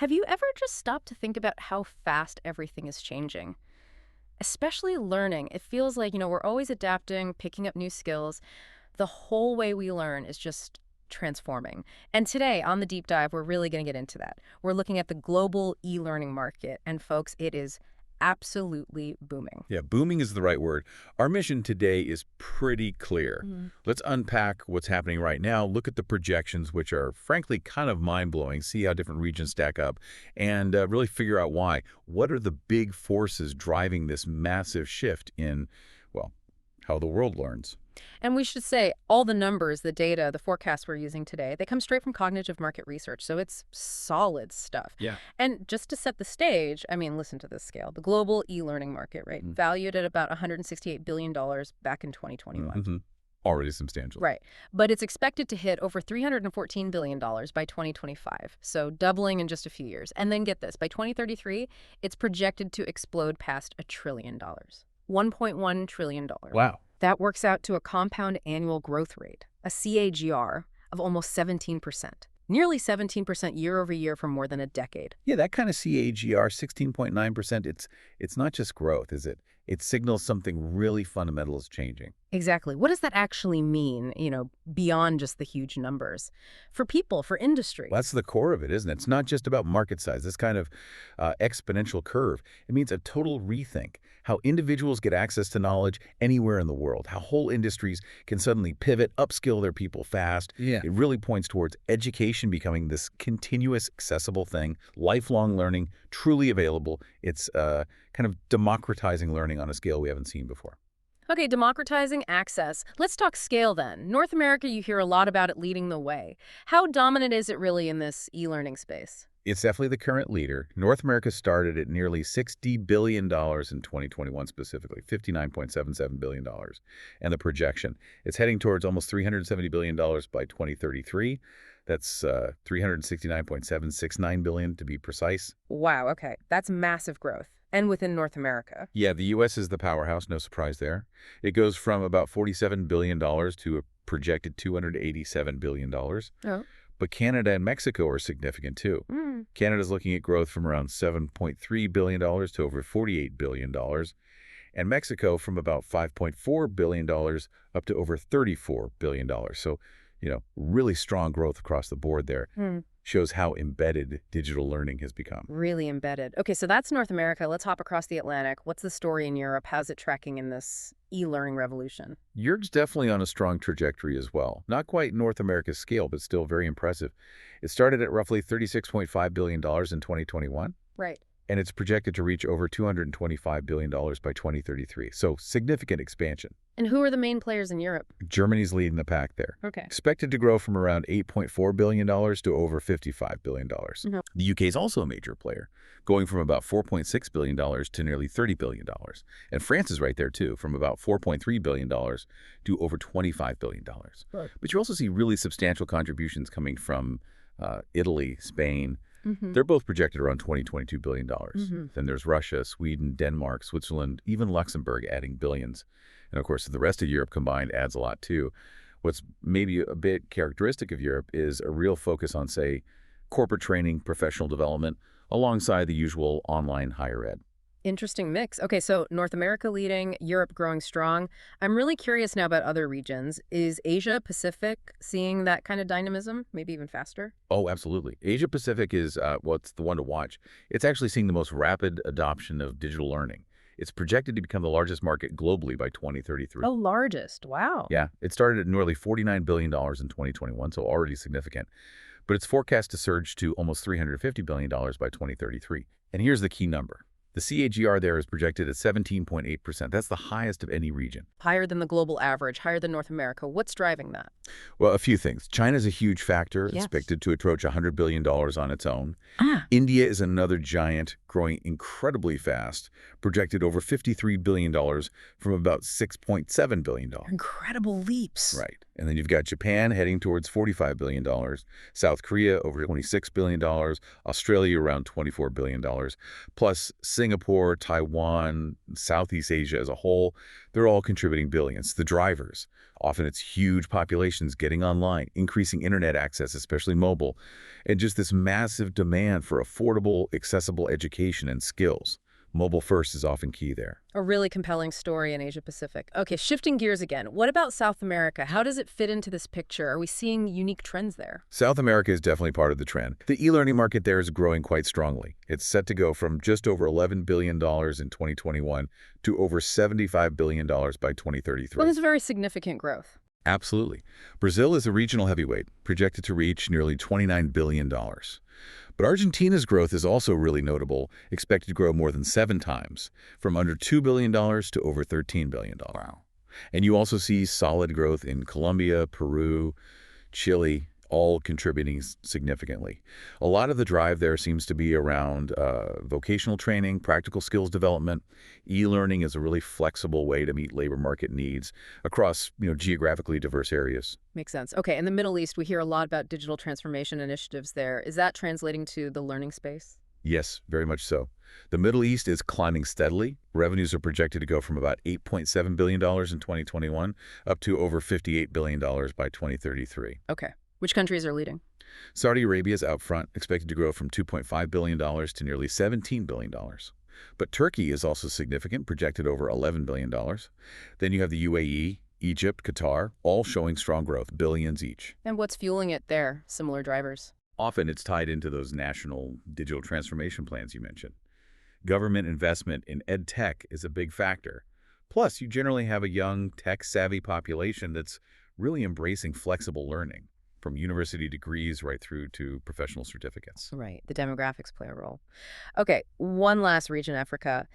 Have you ever just stopped to think about how fast everything is changing? Especially learning. It feels like, we're always adapting, picking up new skills. The whole way we learn is just transforming. And today on the deep dive, we're really going to get into that. We're looking at the global e-learning market. And folks, it is absolutely booming. Yeah, booming is the right word. Our mission today is pretty clear. Let's unpack what's happening right now, look at the projections, which are frankly kind of mind-blowing, see how different regions stack up, and really figure out why. What are the big forces driving this massive shift in, well, how the world learns? And we should say all the numbers, the data, the forecasts we're using today, they come straight from cognitive market research. So it's solid stuff. Yeah. And just to set the stage, I mean, listen to this scale. The global e-learning market, right? Valued at about $168 billion back in 2021. Already substantial. Right. But it's expected to hit over $314 billion by 2025. So doubling in just a few years. And then get this, by 2033, it's projected to explode past $1 trillion. $1.1 trillion. Wow. That works out to a compound annual growth rate, a CAGR, of almost 17%. Nearly 17% year over year for more than a decade. Yeah, that kind of CAGR, 16.9%, it's not just growth, is it? It signals something really fundamental is changing. Exactly. What does that actually mean, beyond just the huge numbers? For people, for industry. Well, that's the core of it, isn't it? It's not just about market size, this kind of exponential curve. It means a total rethink, how individuals get access to knowledge anywhere in the world, how whole industries can suddenly pivot, upskill their people fast. Yeah. It really points towards education becoming this continuous, accessible thing, lifelong learning, truly available. It's kind of democratizing learning on a scale we haven't seen before. Okay, democratizing access. Let's talk scale then. North America, you hear a lot about it leading the way. How dominant is it really in this e-learning space? It's definitely the current leader. North America started at nearly $60 billion in 2021 specifically, $59.77 billion. And the projection, it's heading towards almost $370 billion by 2033. That's $369.769 billion to be precise. Wow, okay. That's massive growth. And within North America. Yeah, the U.S. is the powerhouse, no surprise there. It goes from about $47 billion to a projected $287 billion. Oh. But Canada and Mexico are significant too. Canada's looking at growth from around $7.3 billion to over $48 billion. And Mexico from about $5.4 billion up to over $34 billion. So, really strong growth across the board there. Shows how embedded digital learning has become. Really embedded. Okay, so that's North America. Let's hop across the Atlantic. What's the story in Europe? How's it tracking in this e-learning revolution? Europe's definitely on a strong trajectory as well. Not quite North America's scale, but still very impressive. It started at roughly $36.5 billion in 2021. Right. And it's projected to reach over $225 billion by 2033. So significant expansion. And who are the main players in Europe? Germany's leading the pack there. Okay. Expected to grow from around $8.4 billion to over $55 billion. The UK is also a major player, going from about $4.6 billion to nearly $30 billion. And France is right there too, from about $4.3 billion to over $25 billion. Right. But you also see really substantial contributions coming from Italy, Spain. They're both projected around $22 billion. Then there's Russia, Sweden, Denmark, Switzerland, even Luxembourg adding billions. And of course, the rest of Europe combined adds a lot too. What's maybe a bit characteristic of Europe is a real focus on, say, corporate training, professional development, alongside the usual online higher ed. Interesting mix. Okay, so North America leading, Europe growing strong. I'm really curious now about other regions. Is Asia Pacific seeing that kind of dynamism, maybe even faster? Oh, absolutely. Asia Pacific is, it's the one to watch. It's actually seeing the most rapid adoption of digital learning. It's projected to become the largest market globally by 2033. Oh, largest. Wow. Yeah, it started at nearly $49 billion in 2021, so already significant. But it's forecast to surge to almost $350 billion by 2033. And here's the key number. The CAGR there is projected at 17.8%. That's the highest of any region. Higher than the global average, higher than North America. What's driving that? Well, a few things. China's a huge factor, Yes. expected to approach $100 billion on its own. India is another giant, growing incredibly fast, projected over $53 billion from about $6.7 billion. Incredible leaps. Right. And then you've got Japan heading towards $45 billion, South Korea over $26 billion, Australia around $24 billion, plus Singapore, Taiwan, Southeast Asia as a whole, they're all contributing billions. The drivers, often it's huge populations getting online, increasing internet access, especially mobile, and just this massive demand for affordable, accessible education and skills. Mobile first is often key there. A really compelling story in Asia Pacific. Okay, shifting gears again. What about South America? How does it fit into this picture? Are we seeing unique trends there? South America is definitely part of the trend. The e-learning market there is growing quite strongly. It's set to go from just over $11 billion in 2021 to over $75 billion by 2033. Well, that's very significant growth. Absolutely. Brazil is a regional heavyweight, projected to reach nearly $29 billion. But Argentina's growth is also really notable, expected to grow more than 7 times, from under $2 billion to over $13 billion. Wow. And you also see solid growth in Colombia, Peru, Chile, all contributing significantly. A lot of the drive there seems to be around vocational training, practical skills development. E-learning is a really flexible way to meet labor market needs across, geographically diverse areas. Makes sense. Okay, in the Middle East, we hear a lot about digital transformation initiatives there. Is that translating to the learning space? Yes, very much so. The Middle East is climbing steadily. Revenues are projected to go from about $8.7 billion in 2021 up to over $58 billion by 2033. Okay. Which countries are leading? Saudi Arabia is out front, expected to grow from $2.5 billion to nearly $17 billion. But Turkey is also significant, projected over $11 billion. Then you have the UAE, Egypt, Qatar, all showing strong growth, billions each. And what's fueling it there? Similar drivers? Often it's tied into those national digital transformation plans you mentioned. Government investment in ed tech is a big factor. Plus, you generally have a young, tech-savvy population that's really embracing flexible learning, from university degrees right through to professional certificates. Right. The demographics play a role. Okay, one last region, Africa.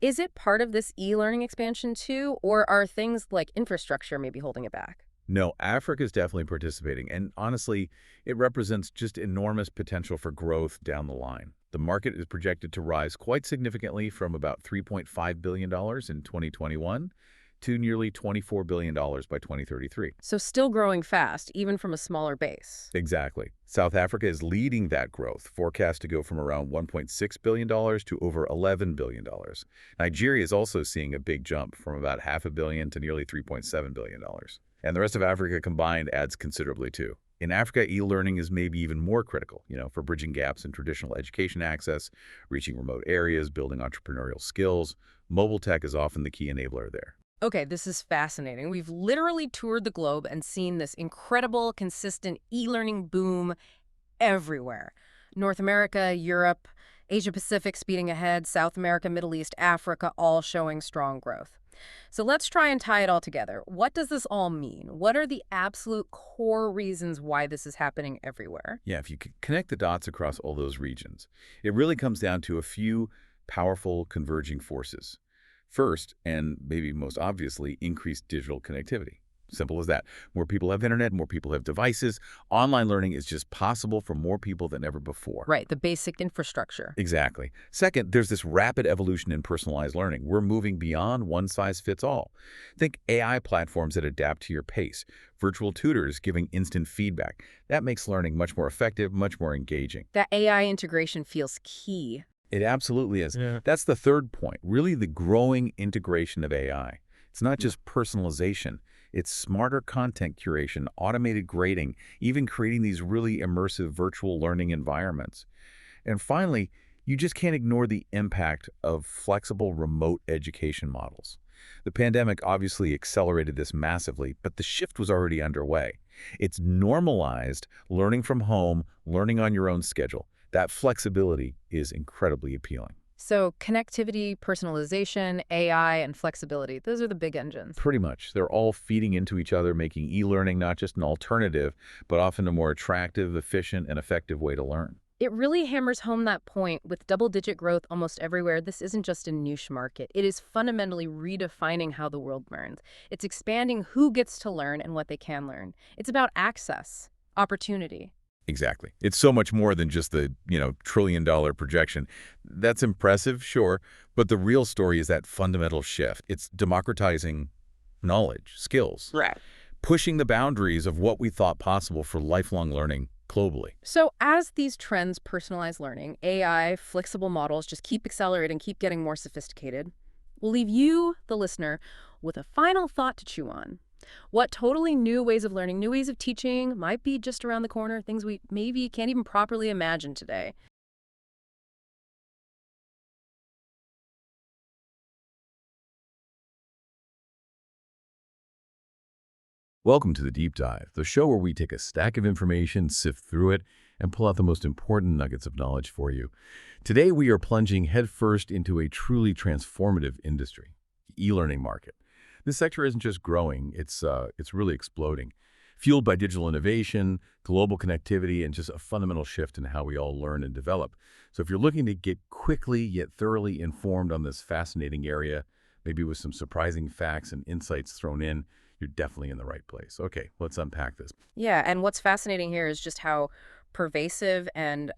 Is it part of this e-learning expansion too, or are things like infrastructure maybe holding it back? No, Africa is definitely participating, and honestly, it represents just enormous potential for growth down the line. The market is projected to rise quite significantly from about $3.5 billion in 2021 to nearly $24 billion by 2033. So still growing fast, even from a smaller base. Exactly. South Africa is leading that growth, forecast to go from around $1.6 billion to over $11 billion. Nigeria is also seeing a big jump from about $500 million to nearly $3.7 billion. And the rest of Africa combined adds considerably too. In Africa, e-learning is maybe even more critical, for bridging gaps in traditional education access, reaching remote areas, building entrepreneurial skills. Mobile tech is often the key enabler there. Okay, this is fascinating. We've literally toured the globe and seen this incredible, consistent e-learning boom everywhere. North America, Europe, Asia Pacific speeding ahead, South America, Middle East, Africa, all showing strong growth. So let's try and tie it all together. What does this all mean? What are the absolute core reasons why this is happening everywhere? Yeah, if you could connect the dots across all those regions, it really comes down to a few powerful converging forces. First, and maybe most obviously, increased digital connectivity. Simple as that. More people have internet, more people have devices. Online learning is just possible for more people than ever before. Right, the basic infrastructure. Exactly. Second, there's this rapid evolution in personalized learning. We're moving beyond one-size-fits-all. Think AI platforms that adapt to your pace, virtual tutors giving instant feedback. That makes learning much more effective, much more engaging. That AI integration feels key. It absolutely is. Yeah. That's the third point, really the growing integration of AI. It's not just personalization. It's smarter content curation, automated grading, even creating these really immersive virtual learning environments. And finally, you just can't ignore the impact of flexible remote education models. The pandemic obviously accelerated this massively, but the shift was already underway. It's normalized learning from home, learning on your own schedule. That flexibility is incredibly appealing. So connectivity, personalization, AI, and flexibility, those are the big engines. Pretty much. They're all feeding into each other, making e-learning not just an alternative, but often a more attractive, efficient, and effective way to learn. It really hammers home that point. With double-digit growth almost everywhere, this isn't just a niche market. It is fundamentally redefining how the world learns. It's expanding who gets to learn and what they can learn. It's about access, opportunity. Exactly. It's so much more than just the, trillion-dollar projection. That's impressive, sure, but the real story is that fundamental shift. It's democratizing knowledge, skills. Right. Pushing the boundaries of what we thought possible for lifelong learning globally. So as these trends personalize learning, AI, flexible models just keep accelerating, keep getting more sophisticated, we'll leave you, the listener, with a final thought to chew on. What totally new ways of learning, new ways of teaching might be just around the corner, things we maybe can't even properly imagine today. Welcome to the Deep Dive, the show where we take a stack of information, sift through it, and pull out the most important nuggets of knowledge for you. Today, we are plunging headfirst into a truly transformative industry, the e-learning market. This sector isn't just growing, it's really exploding, fueled by digital innovation, global connectivity, and just a fundamental shift in how we all learn and develop. So if you're looking to get quickly yet thoroughly informed on this fascinating area, maybe with some surprising facts and insights thrown in, you're definitely in the right place. Okay, let's unpack this. Yeah, and what's fascinating here is just how pervasive and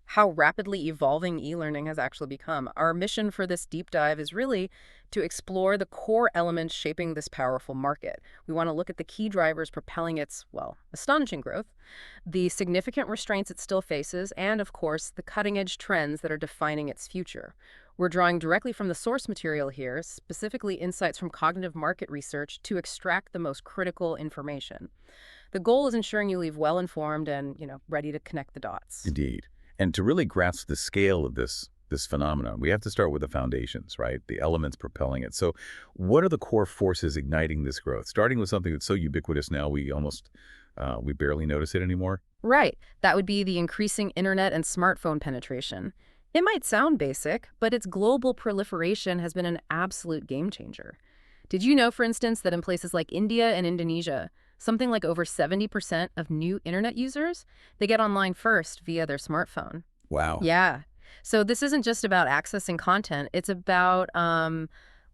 how rapidly evolving e-learning has actually become. Our mission for this deep dive is really to explore the core elements shaping this powerful market. We want to look at the key drivers propelling its, well, astonishing growth, the significant restraints it still faces, and of course, the cutting-edge trends that are defining its future. We're drawing directly from the source material here, specifically insights from cognitive market research to extract the most critical information. The goal is ensuring you leave well-informed and, ready to connect the dots. Indeed. And to really grasp the scale of this phenomenon, we have to start with the foundations, right? The elements propelling it. So what are the core forces igniting this growth? Starting with something that's so ubiquitous now, we barely notice it anymore. Right. That would be the increasing internet and smartphone penetration. It might sound basic, but its global proliferation has been an absolute game changer. Did you know, for instance, that in places like India and Indonesia, something like over 70% of new internet users, they get online first via their smartphone? Wow. Yeah. So this isn't just about accessing content. It's about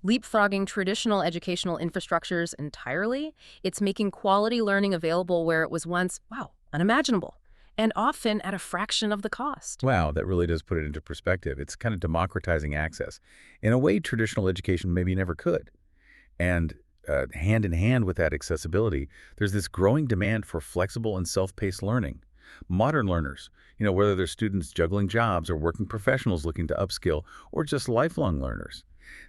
leapfrogging traditional educational infrastructures entirely. It's making quality learning available where it was once, wow, unimaginable, and often at a fraction of the cost. Wow, that really does put it into perspective. It's kind of democratizing access in a way traditional education maybe never could. And hand in hand with that accessibility, there's this growing demand for flexible and self-paced learning. Modern learners, whether they're students juggling jobs or working professionals looking to upskill or just lifelong learners,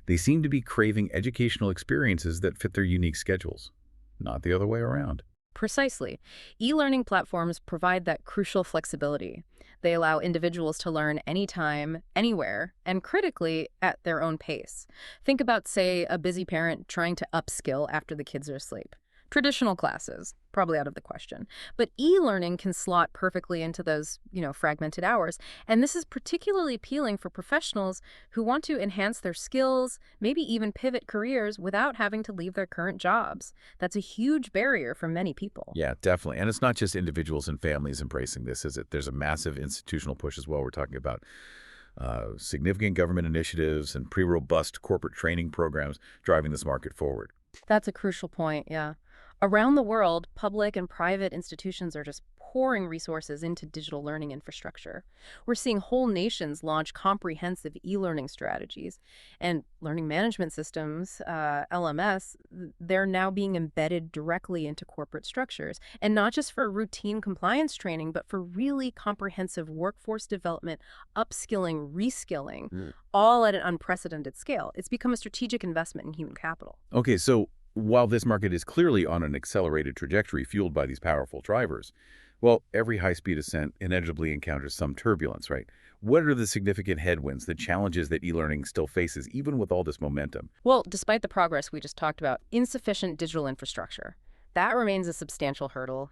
they seem to be craving educational experiences that fit their unique schedules, not the other way around. Precisely. E-learning platforms provide that crucial flexibility. They allow individuals to learn anytime, anywhere, and critically, at their own pace. Think about, say, a busy parent trying to upskill after the kids are asleep. Traditional classes, probably out of the question. But e-learning can slot perfectly into those, fragmented hours. And this is particularly appealing for professionals who want to enhance their skills, maybe even pivot careers without having to leave their current jobs. That's a huge barrier for many people. Yeah, definitely. And it's not just individuals and families embracing this, is it? There's a massive institutional push as well. We're talking about significant government initiatives and pretty robust corporate training programs driving this market forward. That's a crucial point, yeah. Around the world, public and private institutions are just pouring resources into digital learning infrastructure. We're seeing whole nations launch comprehensive e-learning strategies and learning management systems, LMS, they're now being embedded directly into corporate structures. And not just for routine compliance training, but for really comprehensive workforce development, upskilling, reskilling, all at an unprecedented scale. It's become a strategic investment in human capital. Okay, so while this market is clearly on an accelerated trajectory fueled by these powerful drivers, well, every high-speed ascent inevitably encounters some turbulence, right? What are the significant headwinds, the challenges that e-learning still faces, even with all this momentum? Well, despite the progress we just talked about, insufficient digital infrastructure. That remains a substantial hurdle.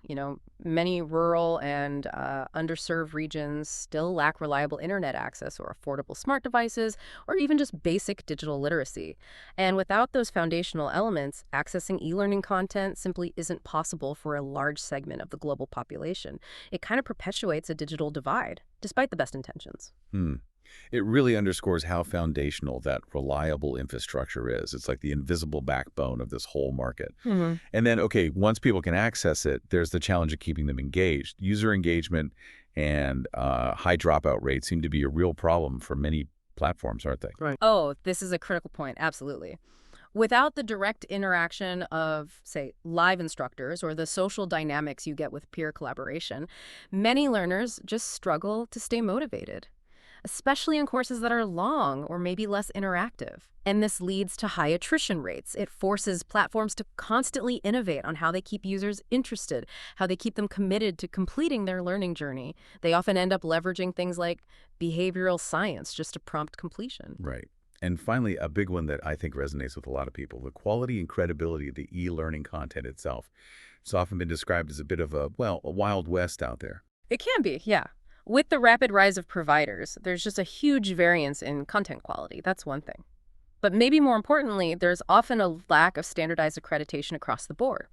Many rural and underserved regions still lack reliable internet access or affordable smart devices or even just basic digital literacy. And without those foundational elements, accessing e-learning content simply isn't possible for a large segment of the global population. It kind of perpetuates a digital divide, despite the best intentions. It really underscores how foundational that reliable infrastructure is. It's like the invisible backbone of this whole market. And then, okay, once people can access it, there's the challenge of keeping them engaged. User engagement and high dropout rates seem to be a real problem for many platforms, aren't they? Right. Oh, this is a critical point. Absolutely. Without the direct interaction of, say, live instructors or the social dynamics you get with peer collaboration, many learners just struggle to stay motivated, especially in courses that are long or maybe less interactive. And this leads to high attrition rates. It forces platforms to constantly innovate on how they keep users interested, how they keep them committed to completing their learning journey. They often end up leveraging things like behavioral science just to prompt completion. Right. And finally, a big one that I think resonates with a lot of people, the quality and credibility of the e-learning content itself. It's often been described as a bit of a, well, a wild west out there. It can be, yeah. With the rapid rise of providers, there's just a huge variance in content quality. That's one thing. But maybe more importantly, there's often a lack of standardized accreditation across the board,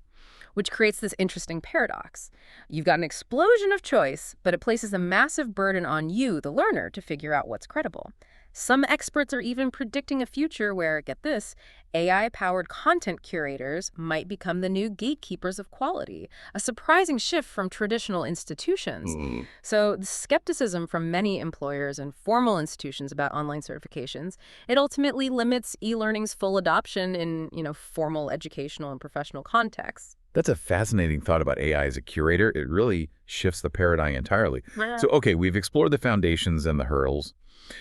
which creates this interesting paradox. You've got an explosion of choice, but it places a massive burden on you, the learner, to figure out what's credible. Some experts are even predicting a future where, get this, AI-powered content curators might become the new gatekeepers of quality, a surprising shift from traditional institutions. So the skepticism from many employers and formal institutions about online certifications, it ultimately limits e-learning's full adoption in, formal educational and professional contexts. That's a fascinating thought about AI as a curator. It really shifts the paradigm entirely. Yeah. So, okay, we've explored the foundations and the hurdles,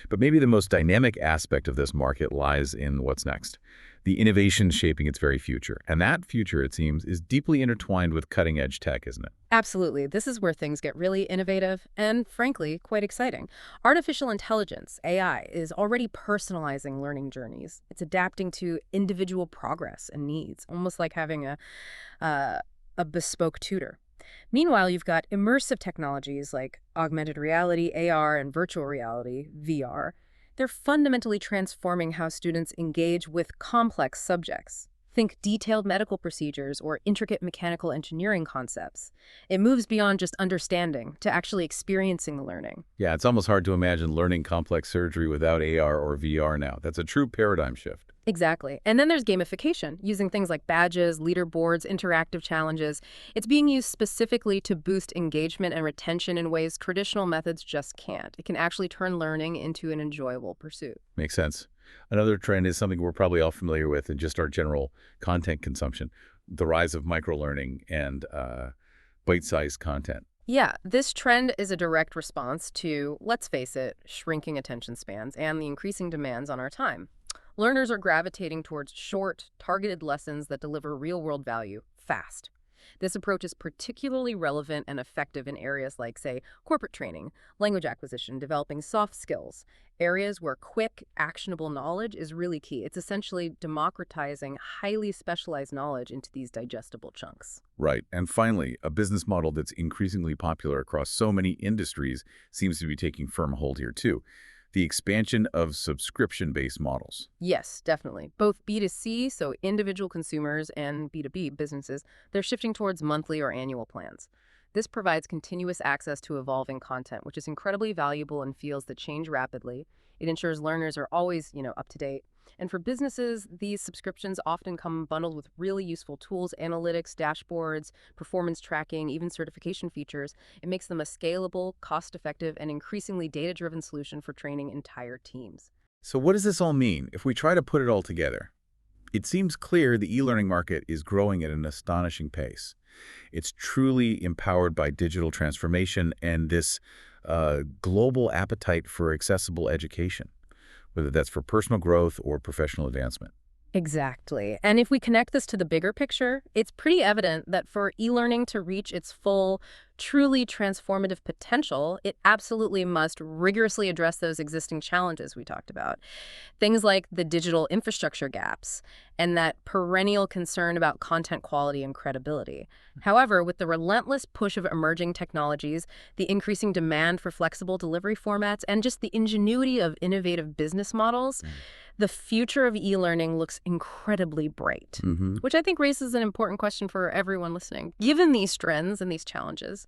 but maybe the most dynamic aspect of this market lies in what's next. The innovation shaping its very future. And that future, it seems, is deeply intertwined with cutting-edge tech, isn't it? Absolutely. This is where things get really innovative and, frankly, quite exciting. Artificial intelligence, AI, is already personalizing learning journeys. It's adapting to individual progress and needs, almost like having a bespoke tutor. Meanwhile, you've got immersive technologies like augmented reality, AR, and virtual reality, VR. They're fundamentally transforming how students engage with complex subjects. Think detailed medical procedures or intricate mechanical engineering concepts. It moves beyond just understanding to actually experiencing the learning. Yeah, it's almost hard to imagine learning complex surgery without AR or VR now. That's a true paradigm shift. Exactly. And then there's gamification, using things like badges, leaderboards, interactive challenges. It's being used specifically to boost engagement and retention in ways traditional methods just can't. It can actually turn learning into an enjoyable pursuit. Makes sense. Another trend is something we're probably all familiar with in just our general content consumption, the rise of microlearning and bite-sized content. Yeah, this trend is a direct response to, let's face it, shrinking attention spans and the increasing demands on our time. Learners are gravitating towards short, targeted lessons that deliver real-world value fast. This approach is particularly relevant and effective in areas like, say, corporate training, language acquisition, developing soft skills, areas where quick, actionable knowledge is really key. It's essentially democratizing highly specialized knowledge into these digestible chunks. Right. And finally, a business model that's increasingly popular across so many industries seems to be taking firm hold here, too. The expansion of subscription-based models. Yes, definitely. Both B2C, so individual consumers, and B2B businesses, they're shifting towards monthly or annual plans. This provides continuous access to evolving content, which is incredibly valuable in fields that change rapidly. It ensures learners are always, up to date. And for businesses, these subscriptions often come bundled with really useful tools, analytics, dashboards, performance tracking, even certification features. It makes them a scalable, cost-effective, and increasingly data-driven solution for training entire teams. So what does this all mean if we try to put it all together? It seems clear the e-learning market is growing at an astonishing pace. It's truly empowered by digital transformation and this global appetite for accessible education, whether that's for personal growth or professional advancement. Exactly. And if we connect this to the bigger picture, it's pretty evident that for e-learning to reach its full, truly transformative potential, it absolutely must rigorously address those existing challenges we talked about. Things like the digital infrastructure gaps and that perennial concern about content quality and credibility. However, with the relentless push of emerging technologies, the increasing demand for flexible delivery formats, and just the ingenuity of innovative business models, the future of e-learning looks incredibly bright, which I think raises an important question for everyone listening. Given these trends and these challenges,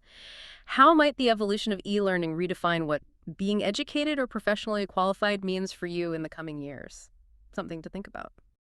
how might the evolution of e-learning redefine what being educated or professionally qualified means for you in the coming years? Something to think about.